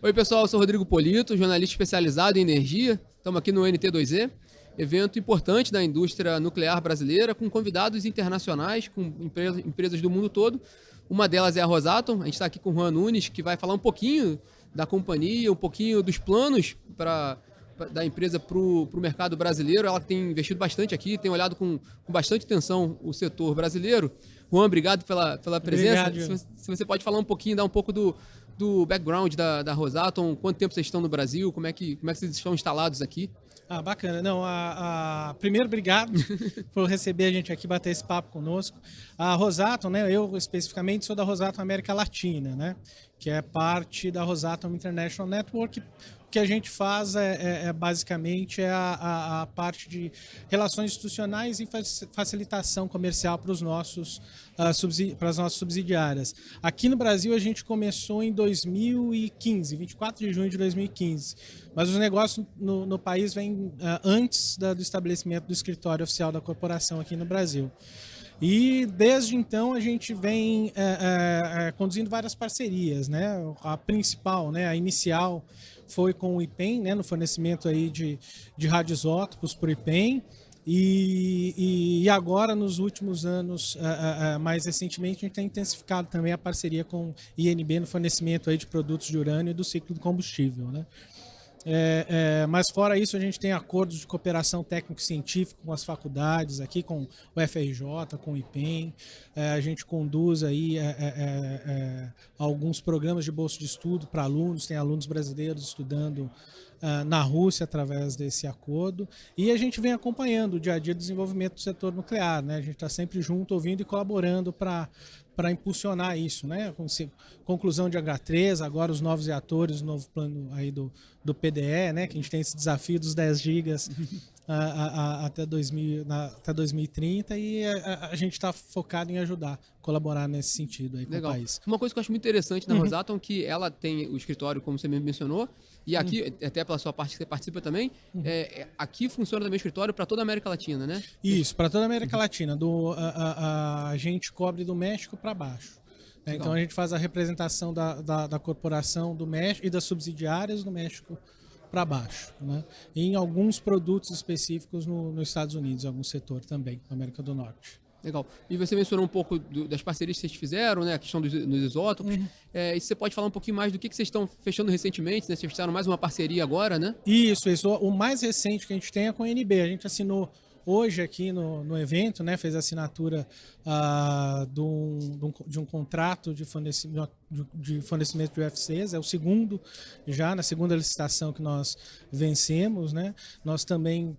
Oi, pessoal, eu sou Rodrigo Polito, jornalista especializado em energia. Estamos aqui no NT2E, evento importante da indústria nuclear brasileira, com convidados internacionais, com empresas do mundo todo. Uma delas é a Rosatom. A gente está aqui com o Juan Nunes, que vai falar um pouquinho da companhia, um pouquinho dos planos da empresa para o mercado brasileiro. Ela tem investido bastante aqui, tem olhado com bastante atenção o setor brasileiro. Juan, obrigado pela presença. Obrigado. Se você pode falar um pouquinho, dar um pouco do background da Rosatom, quanto tempo vocês estão no Brasil, como é que vocês estão instalados aqui? Bacana. Não, primeiro, obrigado por receber a gente aqui, bater esse papo conosco. A Rosatom, né, eu especificamente sou da Rosatom América Latina, né, que é parte da Rosatom International Network. O que a gente faz basicamente a parte de relações institucionais e facilitação comercial para as nossas subsidiárias. Aqui no Brasil a gente começou em 2015, 24 de junho de 2015, mas os negócios no país vêm antes do estabelecimento do escritório oficial da corporação aqui no Brasil. E desde então a gente vem conduzindo várias parcerias, né? A principal, né, a inicial, foi com o IPEM, né, no fornecimento aí de radioisótopos para o IPEM. E agora, nos últimos anos, mais recentemente, a gente tem intensificado também a parceria com o INB no fornecimento aí de produtos de urânio e do ciclo do combustível, né? Mas fora isso, a gente tem acordos de cooperação técnico-científica com as faculdades aqui, com o FRJ, com o IPEM. A gente conduz aí alguns programas de bolsa de estudo para alunos, tem alunos brasileiros estudando na Rússia através desse acordo, e a gente vem acompanhando o dia a dia do desenvolvimento do setor nuclear, né? A gente está sempre junto, ouvindo e colaborando para impulsionar isso, né? Conclusão de H3, agora os novos reatores, o novo plano aí do PDE, né? Que a gente tem esse desafio dos 10 gigas até 2030, e a gente está focado em ajudar, colaborar nesse sentido aí com Legal. o país. Uma coisa que eu acho muito interessante na Rosatom é que ela tem o escritório, como você mesmo mencionou, e aqui, até pela sua parte que você participa também, aqui funciona também o escritório para toda a América Latina, né? Isso, para toda a América Latina. A gente cobre do México para baixo. Né? Então a gente faz a representação da corporação do México e das subsidiárias do México para baixo, né? E em alguns produtos específicos nos Estados Unidos, em algum setor também, na América do Norte. Legal. E você mencionou um pouco das parcerias que vocês fizeram, né? A questão dos isótopos. E você pode falar um pouquinho mais do que vocês estão fechando recentemente, né? Vocês fecharam mais uma parceria agora, né? Isso. O mais recente que a gente tem é com a NB. A gente assinou hoje aqui no evento, né, fez a assinatura de um contrato de fornecimento de UFCs, é o segundo, já na segunda licitação que nós vencemos, né? Nós também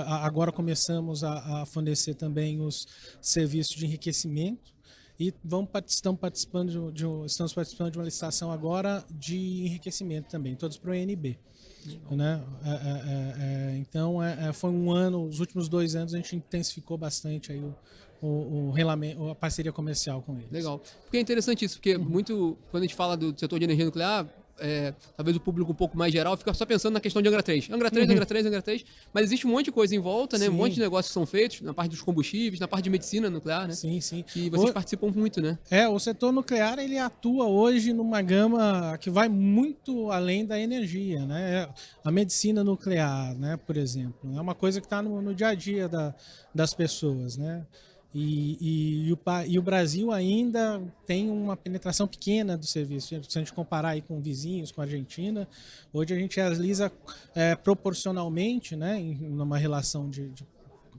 agora começamos a fornecer também os serviços de enriquecimento, e estamos participando de uma licitação agora de enriquecimento também, todos para o ENB. Né? Então foi um ano, os últimos 2 anos a gente intensificou bastante aí a parceria comercial com eles. Legal. Porque é interessante isso, porque muito, quando a gente fala do setor de energia nuclear, talvez o público um pouco mais geral fica só pensando na questão de Angra 3. Angra 3, Angra 3, Angra 3, mas existe um monte de coisa em volta, né? Um monte de negócios que são feitos na parte dos combustíveis, na parte de medicina nuclear, né? Sim, sim. Que vocês participam muito, né? O setor nuclear, ele atua hoje numa gama que vai muito além da energia, né? A medicina nuclear, né, por exemplo, é uma coisa que está no dia a dia das pessoas, né? E o Brasil ainda tem uma penetração pequena do serviço. Se a gente comparar aí com vizinhos, com a Argentina, hoje a gente realiza proporcionalmente, né, numa relação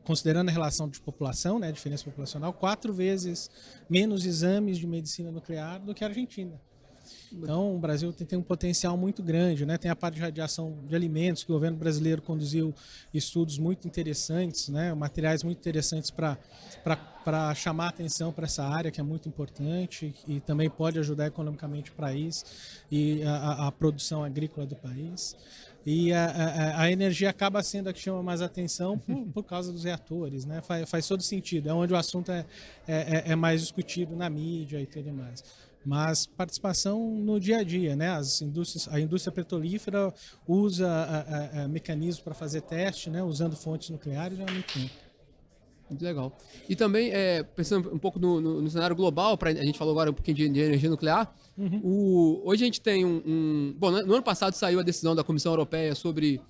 considerando a relação de população, né, a diferença populacional, 4 vezes menos exames de medicina nuclear do que a Argentina. Então, o Brasil tem um potencial muito grande, né? Tem a parte de radiação de alimentos, que o governo brasileiro conduziu estudos muito interessantes, né? Materiais muito interessantes para chamar atenção para essa área, que é muito importante e também pode ajudar economicamente o país e a produção agrícola do país. E a energia acaba sendo a que chama mais atenção por causa dos reatores, né? Faz todo sentido, é onde o assunto é mais discutido na mídia e tudo mais. Mas participação no dia a dia, né? A indústria petrolífera usa mecanismos para fazer teste, né? Usando fontes nucleares há muito tempo. Muito legal. E também, pensando um pouco no cenário global, a gente falou agora um pouquinho de energia nuclear. Hoje a gente tem Bom, no ano passado saiu a decisão da Comissão Europeia sobre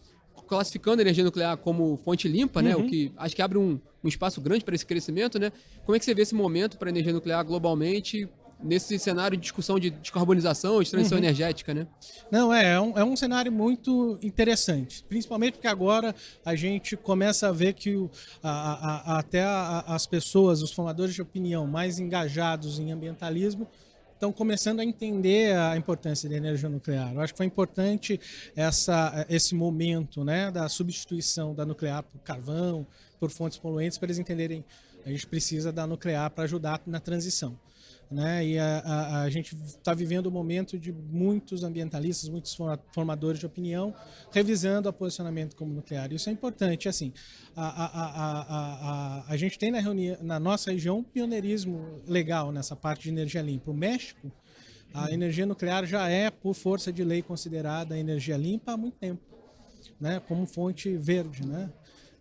classificando a energia nuclear como fonte limpa, né? O que acho que abre um espaço grande para esse crescimento, né? Como é que você vê esse momento para a energia nuclear globalmente, nesse cenário de discussão de descarbonização, de transição energética, né? Não, é um cenário muito interessante, principalmente porque agora a gente começa a ver que até as pessoas, os formadores de opinião mais engajados em ambientalismo, estão começando a entender a importância da energia nuclear. Eu acho que foi importante esse momento, né, da substituição da nuclear por carvão, por fontes poluentes, para eles entenderem que a gente precisa da nuclear para ajudar na transição. Né? E a gente está vivendo um momento de muitos ambientalistas, muitos formadores de opinião, revisando o posicionamento como nuclear. Isso é importante. Assim, a gente tem na nossa região um pioneirismo legal nessa parte de energia limpa. O México, a energia nuclear já é, por força de lei, considerada energia limpa há muito tempo, né? Como fonte verde, né?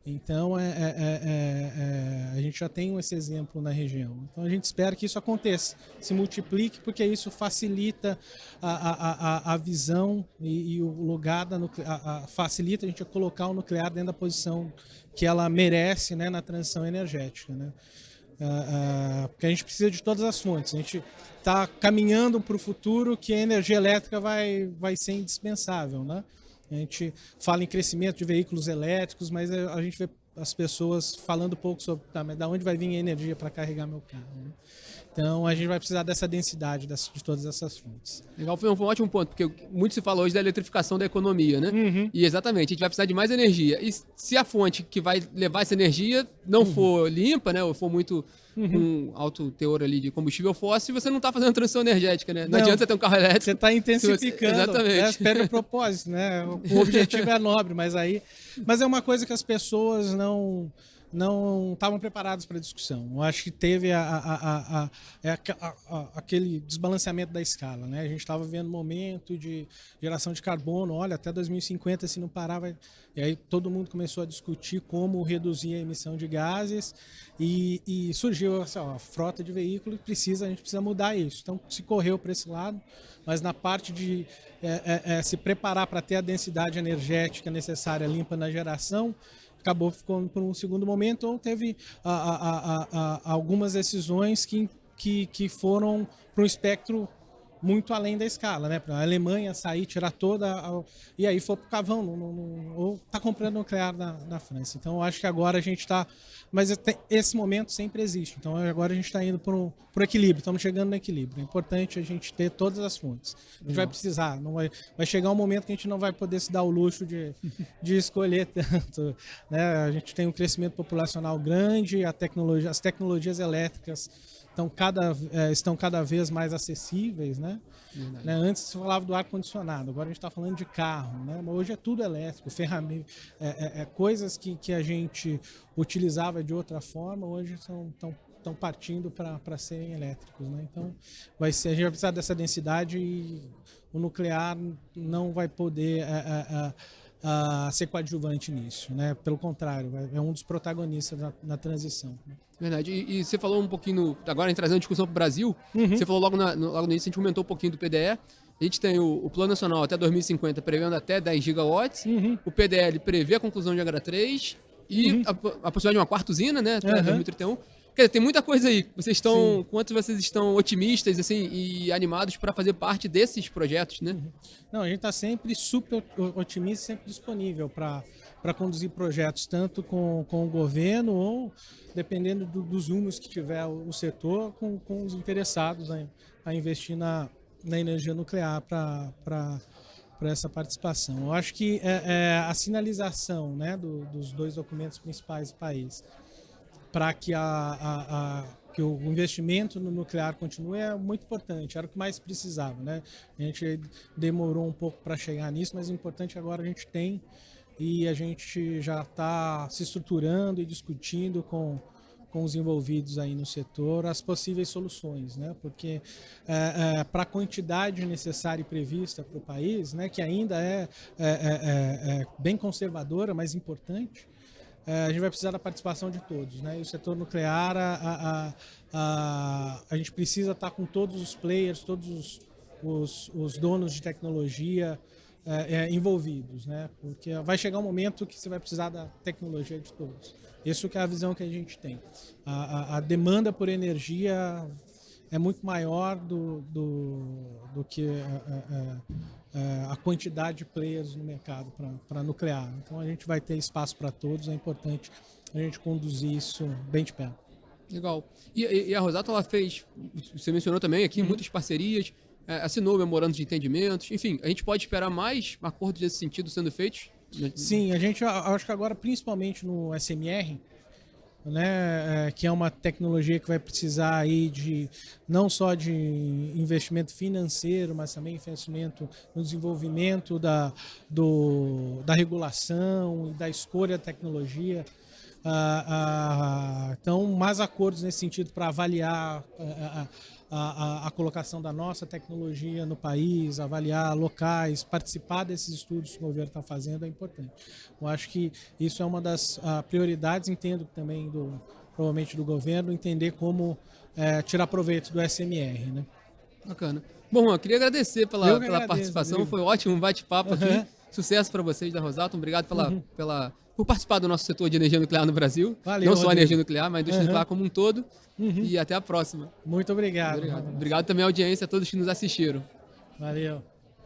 Então, a gente já tem esse exemplo na região. Então, a gente espera que isso aconteça, se multiplique, porque isso facilita a visão e o lugar da nuclear, facilita a gente colocar o nuclear dentro da posição que ela merece, né, na transição energética, né? Porque a gente precisa de todas as fontes. A gente está caminhando para o futuro que a energia elétrica vai ser indispensável, né? A gente fala em crescimento de veículos elétricos, mas a gente vê as pessoas falando um pouco sobre da onde vai vir a energia para carregar meu carro, né? Então a gente vai precisar dessa densidade de todas essas fontes. Legal, foi um ótimo ponto, porque muito se fala hoje da eletrificação da economia, né? E exatamente, a gente vai precisar de mais energia. E se a fonte que vai levar essa energia não for limpa, né, ou for muito com alto teor ali de combustível fóssil, você não está fazendo transição energética, né? Não adianta você ter um carro elétrico. Você está intensificando. Exatamente. Perde o propósito, né? O objetivo é nobre, mas é uma coisa que as pessoas não estavam preparados para a discussão. Eu acho que teve aquele desbalanceamento da escala, né? A gente estava vendo um momento de geração de carbono, olha, até 2050, se não parar, vai... E aí todo mundo começou a discutir como reduzir a emissão de gases e surgiu a frota de veículos, a gente precisa mudar isso. Então se correu para esse lado, mas na parte de se preparar para ter a densidade energética necessária limpa na geração, acabou ficando por um segundo momento, ou teve algumas decisões que foram para um espectro muito além da escala, né? Para a Alemanha sair, tirar e aí for para o carvão, ou está comprando nuclear na França. Então, eu acho que agora a gente está... Mas esse momento sempre existe. Então, agora a gente está indo por equilíbrio, estamos chegando no equilíbrio. É importante a gente ter todas as fontes. A gente vai precisar, vai chegar um momento que a gente não vai poder se dar o luxo de escolher tanto, né? A gente tem um crescimento populacional grande, as tecnologias elétricas estão cada vez mais acessíveis, né? Antes se falava do ar-condicionado, agora a gente está falando de carro, né? Mas hoje é tudo elétrico, ferramentas, coisas que a gente utilizava de outra forma, hoje estão partindo para serem elétricos, né? Então a gente vai precisar dessa densidade e o nuclear não vai poder ser coadjuvante nisso, né? Pelo contrário, é um dos protagonistas na transição. Verdade. E você falou um pouquinho, agora trazendo a discussão para o Brasil, você falou logo no início, a gente comentou um pouquinho do PDE. A gente tem o Plano Nacional até 2050 prevendo até 10 gigawatts, o PDL prevê a conclusão de Angra 3 e a possibilidade de uma quarta usina, né, até 2031. Quer dizer, tem muita coisa aí. Quanto vocês estão otimistas assim, e animados para fazer parte desses projetos, né? Não, a gente está sempre super otimista, sempre disponível para conduzir projetos, tanto com o governo ou, dependendo dos rumos que tiver o setor, com os interessados a investir na energia nuclear para essa participação. Eu acho que a sinalização, né, dos dois documentos principais do país para que que o investimento no nuclear continue é muito importante, era o que mais precisava, né? A gente demorou um pouco para chegar nisso, mas o importante agora a gente tem e a gente já está se estruturando e discutindo com os envolvidos aí no setor as possíveis soluções, né? Porque para a quantidade necessária e prevista para o país, né, que ainda é bem conservadora, mas importante, a gente vai precisar da participação de todos, né? E o setor nuclear, a gente precisa estar com todos os players, todos os donos de tecnologia envolvidos, né? Porque vai chegar um momento que você vai precisar da tecnologia de todos. Isso que é a visão que a gente tem. A demanda por energia é muito maior do que a quantidade de players no mercado para nuclear. Então a gente vai ter espaço para todos, é importante a gente conduzir isso bem de perto. Legal. E a Rosatom, ela fez, você mencionou também aqui, muitas parcerias, assinou memorando de entendimentos, enfim, a gente pode esperar mais acordos nesse sentido sendo feitos? Sim, a gente, acho que agora, principalmente no SMR, né, que é uma tecnologia que vai precisar aí não só de investimento financeiro, mas também investimento no desenvolvimento da regulação e da escolha da tecnologia. Então, mais acordos nesse sentido para avaliar a colocação da nossa tecnologia no país, avaliar locais, participar desses estudos que o governo está fazendo é importante. Eu acho que isso é uma das prioridades, entendo também provavelmente do governo, entender como tirar proveito do SMR, né? Bacana. Bom, eu queria agradecer pela participação, Rodrigo. Foi ótimo um bate-papo aqui. Sucesso para vocês da Rosatom, obrigado por participar do nosso setor de energia nuclear no Brasil. Valeu, não só a Rodrigo. energia nuclear, mas a indústria nuclear como um todo. E até a próxima. Muito obrigado. Obrigado também à audiência, a todos que nos assistiram. Valeu.